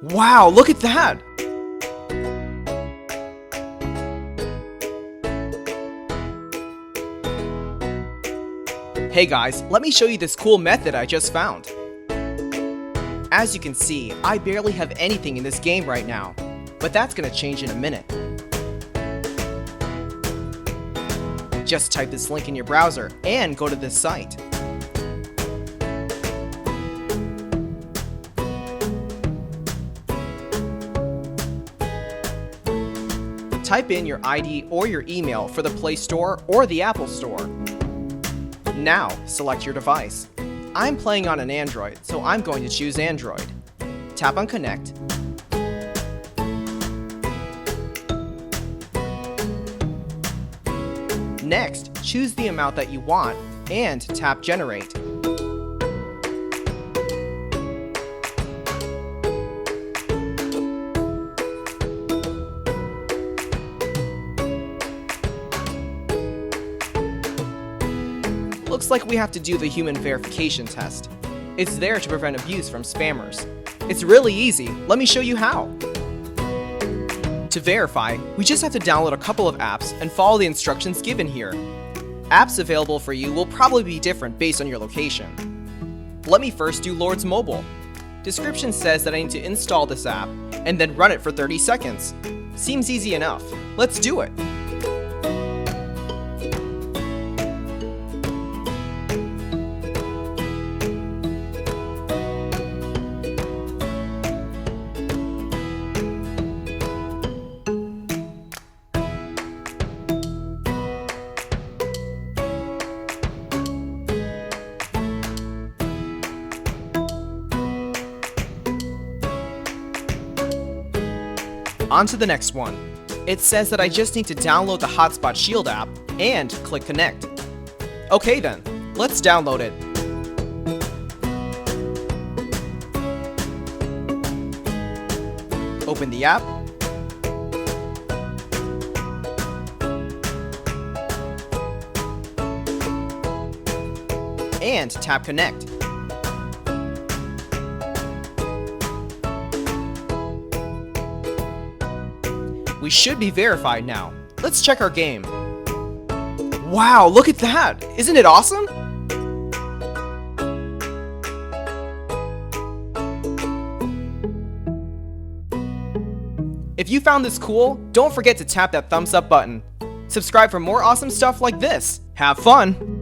Wow, look at that! Hey guys, let me show you this cool method I just found. As you can see, I barely have anything in this game right now, but that's gonna change in a minute. Just type this link in your browser and go to this site. Type in your ID or your email for the Play Store or the Apple Store. Now, select your device. I'm playing on an Android, so I'm going to choose Android. Tap on Connect. Next, choose the amount that you want and tap Generate. Looks like we have to do the human verification test. It's there to prevent abuse from spammers. It's really easy. Let me show you how. To verify, we just have to download a couple of apps and follow the instructions given here. Apps available for you will probably be different based on your location. Let me first do Lord's Mobile. Description says that I need to install this app and then run it for 30 seconds. Seems easy enough. Let's do it. On to the next one. It says that I just need to download the Hotspot Shield app and click Connect. Okay then, let's download it. Open the app. And tap Connect. We should be verified now. Let's check our game. Wow, look at that! Isn't it awesome? If you found this cool, don't forget to tap that thumbs up button. Subscribe for more awesome stuff like this. Have fun!